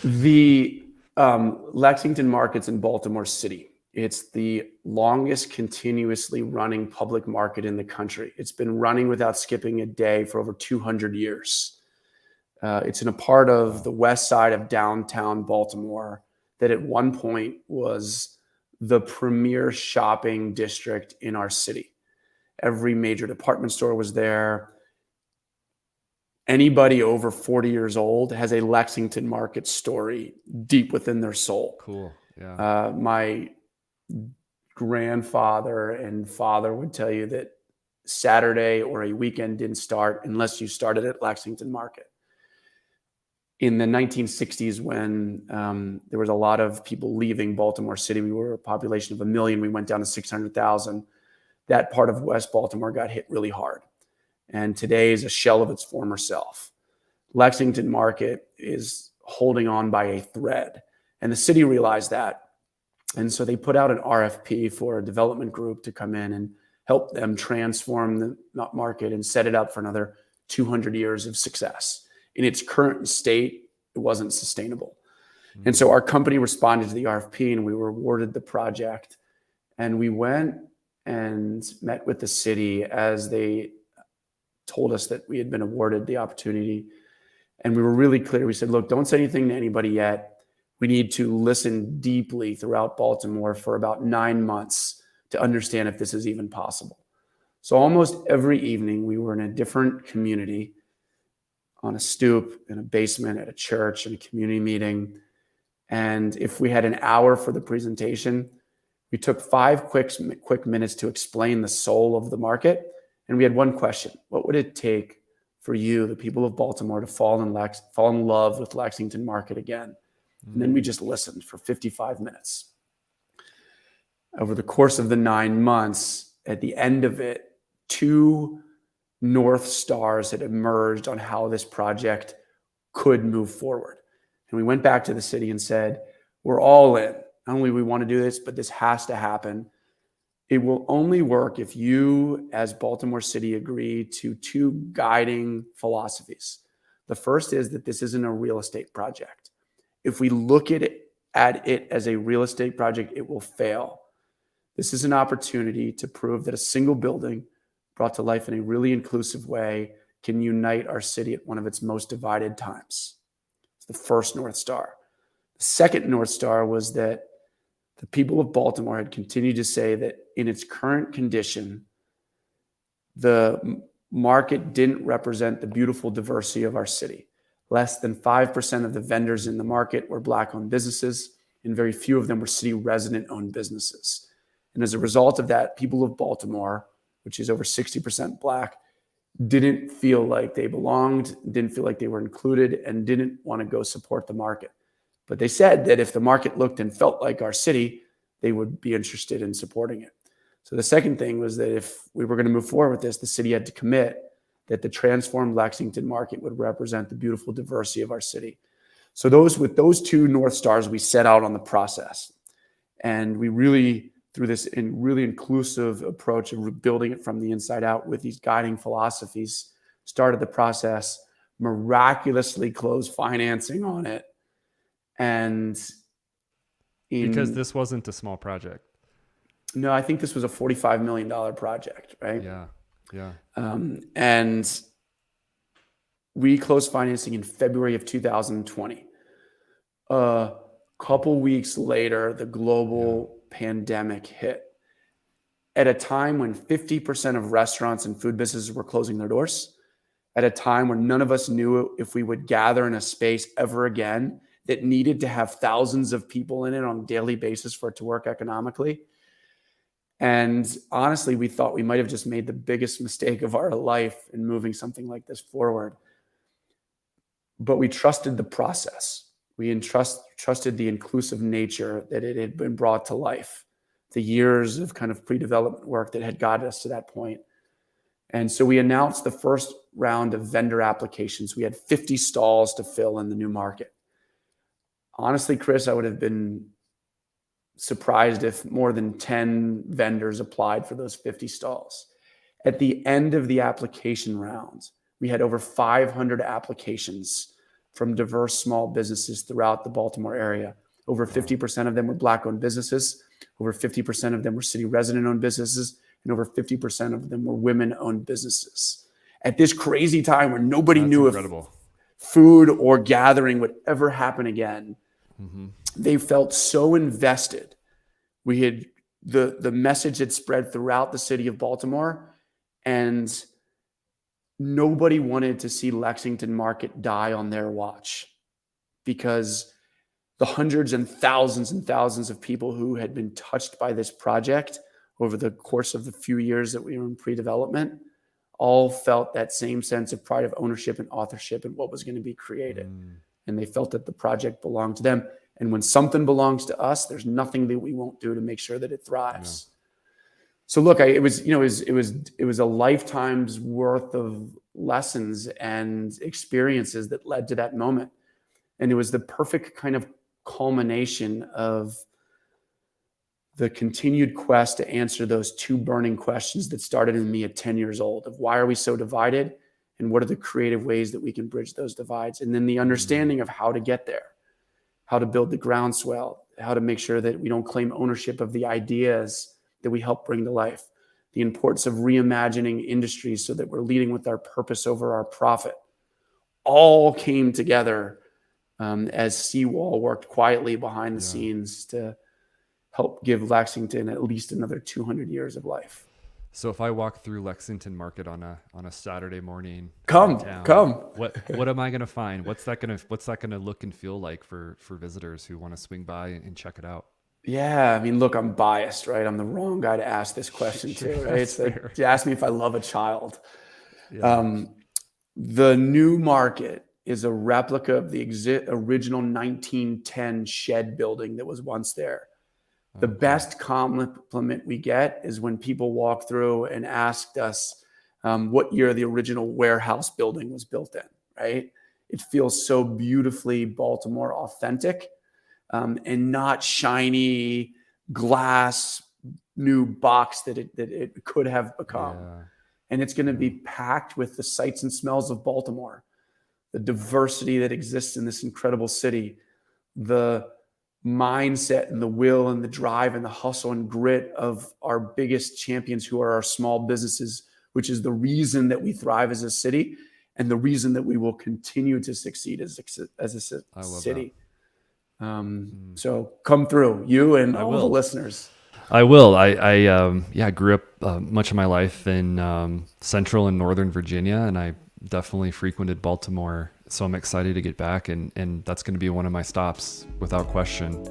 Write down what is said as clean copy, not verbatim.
The Lexington Market's in Baltimore City. It's the longest continuously running public market in the country. It's been running without skipping a day for over 200 years. It's in a part of the west side of downtown Baltimore that at one point was the premier shopping district in our city. Every major department store was there. Anybody over 40 years old has a Lexington Market story deep within their soul. Cool. Yeah. My grandfather and father would tell you that Saturday or a weekend didn't start unless you started at Lexington Market. In the 1960s, when there was a lot of people leaving Baltimore City, we were a population of 1 million. We went down to 600,000. That part of West Baltimore got hit really hard. And today is a shell of its former self. Lexington Market is holding on by a thread. And the city realized that. And so they put out an RFP for a development group to come in and help them transform the market and set it up for another 200 years of success. In its current state, it wasn't sustainable. Mm-hmm. And so our company responded to the RFP and we were awarded the project. And we went and met with the city as they told us that we had been awarded the opportunity. And we were really clear. We said, look, don't say anything to anybody yet. We need to listen deeply throughout Baltimore for about 9 months to understand if this is even possible. So almost every evening we were in a different community, on a stoop, in a basement, at a church, in a community meeting. And if we had an hour for the presentation, we took 5 quick minutes to explain the soul of the market. And we had one question: what would it take for you, the people of Baltimore, to fall in love with Lexington Market again? And then we just listened for 55 minutes. Over the course of the 9 months, at the end of it, 2 North Stars had emerged on how this project could move forward. And we went back to the city and said, we're all in. Not only do we want to do this, but this has to happen. It will only work if you, as Baltimore City, agree to 2 guiding philosophies. The first is that this isn't a real estate project. If we look at it as a real estate project, it will fail. This is an opportunity to prove that a single building brought to life in a really inclusive way can unite our city at one of its most divided times. It's the first North Star. The second North Star was that the people of Baltimore had continued to say that in its current condition, the market didn't represent the beautiful diversity of our city. Less than 5% of the vendors in the market were Black-owned businesses, and very few of them were city resident-owned businesses. And as a result of that, people of Baltimore, which is over 60% Black, didn't feel like they belonged, didn't feel like they were included, and didn't want to go support the market. But they said that if the market looked and felt like our city, they would be interested in supporting it. So the second thing was that if we were going to move forward with this, the city had to commit that the transformed Lexington Market would represent the beautiful diversity of our city. So with those 2 North Stars, we set out on the process. And we really, through this really inclusive approach of building it from the inside out with these guiding philosophies, started the process, miraculously closed financing on it. And because this wasn't a small project. No, I think this was a $45 million project, right? Yeah. Yeah. And we closed financing in February of 2020. A couple weeks later, the global pandemic hit. At a time when 50% of restaurants and food businesses were closing their doors, at a time when none of us knew if we would gather in a space ever again that needed to have thousands of people in it on a daily basis for it to work economically. And honestly, we thought we might have just made the biggest mistake of our life in moving something like this forward. But we trusted the process. We trusted the inclusive nature that it had been brought to life, the years of kind of pre-development work that had gotten us to that point. And so we announced the first round of vendor applications. We had 50 stalls to fill in the new market. Honestly, Chris, I would have been surprised if more than 10 vendors applied for those 50 stalls. At the end of the application round, we had over 500 applications from diverse small businesses throughout the Baltimore area. Over 50% of them were Black-owned businesses. Over 50% of them were city resident-owned businesses. And over 50% of them were women-owned businesses. At this crazy time where nobody knew incredible. if food or gathering would ever happen again, they felt so invested. We had the message had spread throughout the city of Baltimore, and nobody wanted to see Lexington Market die on their watch, because the hundreds and thousands of people who had been touched by this project over the course of the few years that we were in pre-development all felt that same sense of pride of ownership and authorship in what was going to be created. And they felt that the project belonged to them. And when something belongs to us, there's nothing that we won't do to make sure that it thrives. So look, it was a lifetime's worth of lessons and experiences that led to that moment. And it was the perfect kind of culmination of the continued quest to answer those two burning questions that started in me at 10 years old, of why are we so divided, and what are the creative ways that we can bridge those divides? And then the understanding of how to get there, how to build the groundswell, how to make sure that we don't claim ownership of the ideas that we help bring to life, the importance of reimagining industries so that we're leading with our purpose over our profit, all came together as Seawall worked quietly behind the scenes to help give Lexington at least another 200 years of life. So if I walk through Lexington Market on a Saturday morning, come. What am I going to find? What's that going to look and feel like for visitors who want to swing by and check it out? Yeah, I mean, look, I'm biased, right? I'm the wrong guy to ask this question to, right? It's like, you ask me if I love a child. Yeah. The new market is a replica of the original 1910 shed building that was once there. The best compliment we get is when people walk through and asked us what year the original warehouse building was built in, right? It feels so beautifully Baltimore authentic, and not shiny glass new box that it could have become. Yeah. And it's going to be packed with the sights and smells of Baltimore, the diversity that exists in this incredible city, the mindset and the will and the drive and the hustle and grit of our biggest champions, who are our small businesses, which is the reason that we thrive as a city and the reason that we will continue to succeed as a city. So come through, you and all the listeners. I will. I grew up much of my life in central and northern Virginia, and I definitely frequented Baltimore. So I'm excited to get back, and that's going to be one of my stops without question.